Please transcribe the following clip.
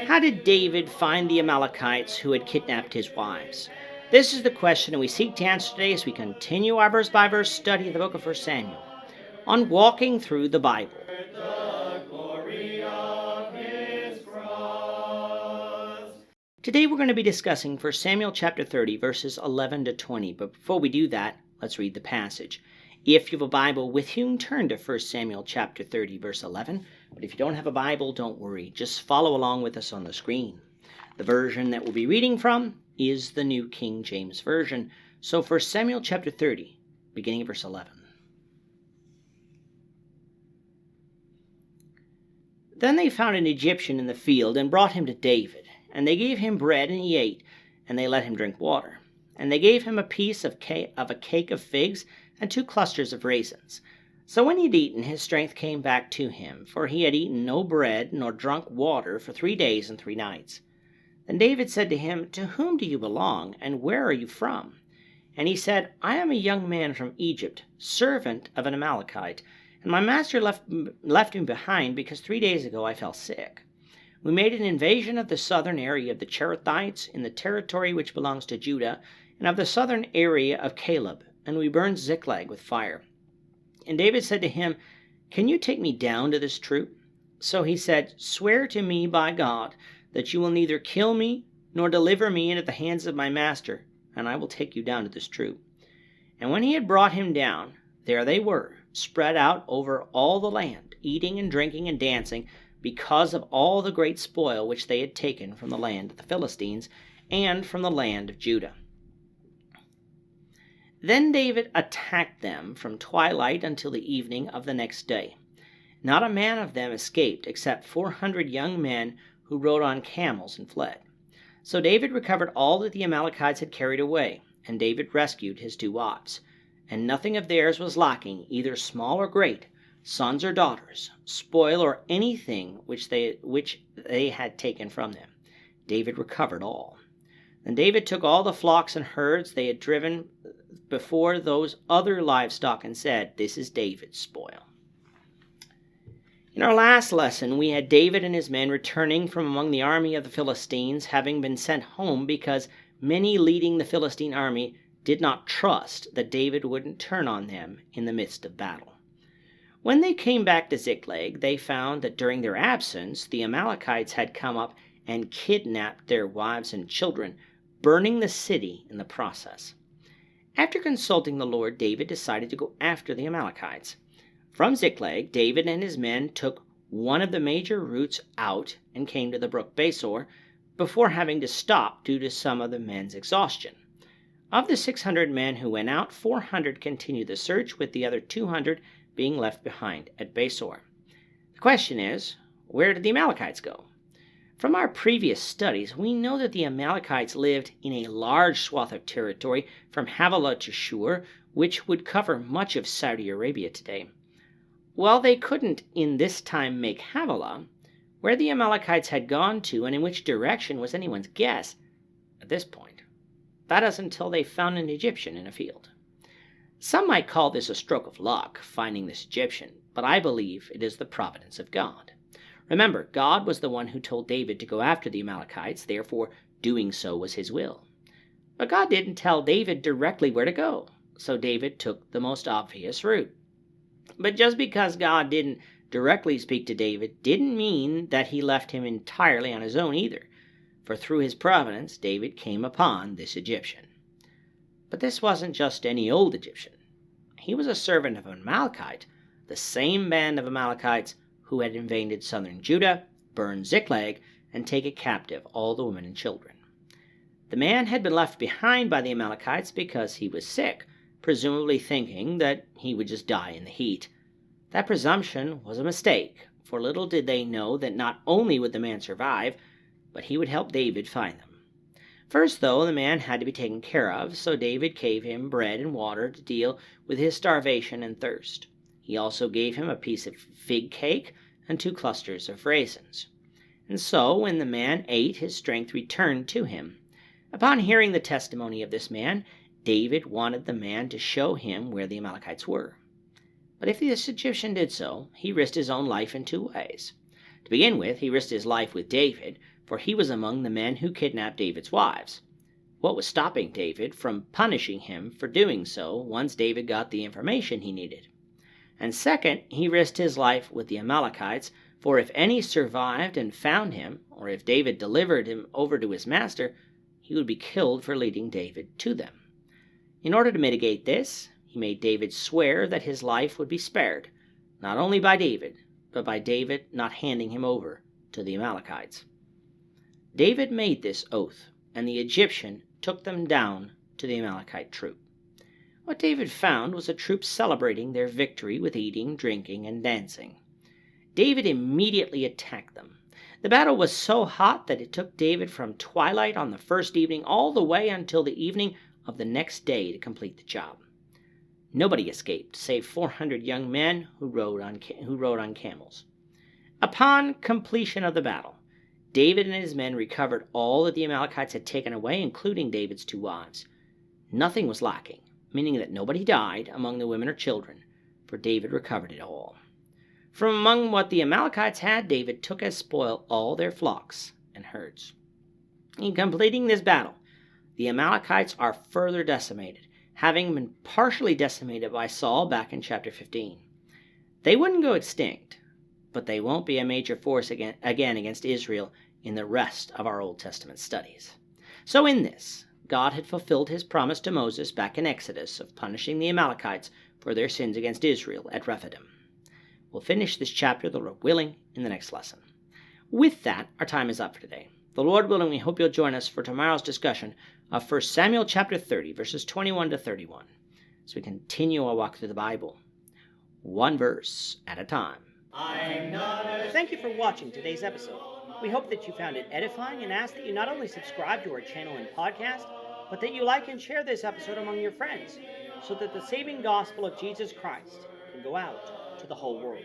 How did David find the Amalekites who had kidnapped his wives? This is the question that we seek to answer today as we continue our verse-by-verse study of the book of 1 Samuel on walking through the Bible. Today we're going to be discussing 1 Samuel chapter 30, verses 11 to 20. But before we do that, let's read the passage. If you have a Bible with you, turn to 1 Samuel chapter 30, verse 11. But if you don't have a Bible, don't worry. Just follow along with us on the screen. The version that we'll be reading from is the New King James Version. So 1 Samuel chapter 30, beginning of verse 11. Then they found an Egyptian in the field and brought him to David. And they gave him bread, and he ate, and they let him drink water. And they gave him a piece of a cake of figs and 2 clusters of raisins. So when he had eaten, his strength came back to him, for he had eaten no bread nor drunk water for 3 days and 3 nights. Then David said to him, "To whom do you belong, and where are you from?" And he said, "I am a young man from Egypt, servant of an Amalekite, and my master left me behind because 3 days ago I fell sick. We made an invasion of the southern area of the Cherethites in the territory which belongs to Judah, and of the southern area of Caleb, and we burned Ziklag with fire." And David said to him, "Can you take me down to this troop?" So he said, "Swear to me by God that you will neither kill me nor deliver me into the hands of my master, and I will take you down to this troop." And when he had brought him down, there they were, spread out over all the land, eating and drinking and dancing, because of all the great spoil which they had taken from the land of the Philistines and from the land of Judah. Then David attacked them from twilight until the evening of the next day. Not a man of them escaped, except 400 young men who rode on camels and fled. So David recovered all that the Amalekites had carried away, and David rescued his 2 wives. And nothing of theirs was lacking, either small or great, sons or daughters, spoil or anything which they had taken from them. David recovered all. Then David took all the flocks and herds they had driven before those other livestock and said, "This is David's spoil." In our last lesson, we had David and his men returning from among the army of the Philistines, having been sent home because many leading the Philistine army did not trust that David wouldn't turn on them in the midst of battle. When they came back to Ziklag, they found that during their absence, the Amalekites had come up and kidnapped their wives and children, burning the city in the process. After consulting the Lord, David decided to go after the Amalekites. From Ziklag, David and his men took one of the major routes out and came to the brook Besor, before having to stop due to some of the men's exhaustion. Of the 600 men who went out, 400 continued the search, with the other 200 being left behind at Besor. The question is, where did the Amalekites go? From our previous studies, we know that the Amalekites lived in a large swath of territory from Havilah to Shur, which would cover much of Saudi Arabia today. While they couldn't in this time make Havilah, where the Amalekites had gone to and in which direction was anyone's guess at this point. That is until they found an Egyptian in a field. Some might call this a stroke of luck, finding this Egyptian, but I believe it is the providence of God. Remember, God was the one who told David to go after the Amalekites, therefore doing so was his will. But God didn't tell David directly where to go, so David took the most obvious route. But just because God didn't directly speak to David didn't mean that he left him entirely on his own either, for through his providence, David came upon this Egyptian. But this wasn't just any old Egyptian. He was a servant of an Amalekite, the same band of Amalekites who had invaded southern Judah, burned Ziklag, and taken captive all the women and children. The man had been left behind by the Amalekites because he was sick, presumably thinking that he would just die in the heat. That presumption was a mistake, for little did they know that not only would the man survive, but he would help David find them. First, though, the man had to be taken care of, so David gave him bread and water to deal with his starvation and thirst. He also gave him a piece of fig cake and 2 clusters of raisins. And so, when the man ate, his strength returned to him. Upon hearing the testimony of this man, David wanted the man to show him where the Amalekites were. But if this Egyptian did so, he risked his own life in 2 ways. To begin with, he risked his life with David, for he was among the men who kidnapped David's wives. What was stopping David from punishing him for doing so once David got the information he needed? And second, he risked his life with the Amalekites, for if any survived and found him, or if David delivered him over to his master, he would be killed for leading David to them. In order to mitigate this, he made David swear that his life would be spared, not only by David, but by David not handing him over to the Amalekites. David made this oath, and the Egyptian took them down to the Amalekite troop. What David found was a troop celebrating their victory with eating, drinking, and dancing. David immediately attacked them. The battle was so hot that it took David from twilight on the first evening all the way until the evening of the next day to complete the job. Nobody escaped, save 400 young men who rode on camels. Upon completion of the battle, David and his men recovered all that the Amalekites had taken away, including David's 2 wives. Nothing was lacking, meaning that nobody died among the women or children, for David recovered it all. From among what the Amalekites had, David took as spoil all their flocks and herds. In completing this battle, the Amalekites are further decimated, having been partially decimated by Saul back in chapter 15. They wouldn't go extinct, but they won't be a major force again against Israel in the rest of our Old Testament studies. So in this, God had fulfilled his promise to Moses back in Exodus of punishing the Amalekites for their sins against Israel at Rephidim. We'll finish this chapter, the Lord willing, in the next lesson. With that, our time is up for today. The Lord willing, we hope you'll join us for tomorrow's discussion of 1 Samuel chapter 30, verses 21 to 31, as we continue our walk through the Bible, one verse at a time. Thank you for watching today's episode. We hope that you found it edifying and ask that you not only subscribe to our channel and podcast, but that you like and share this episode among your friends, so that the saving gospel of Jesus Christ can go out to the whole world.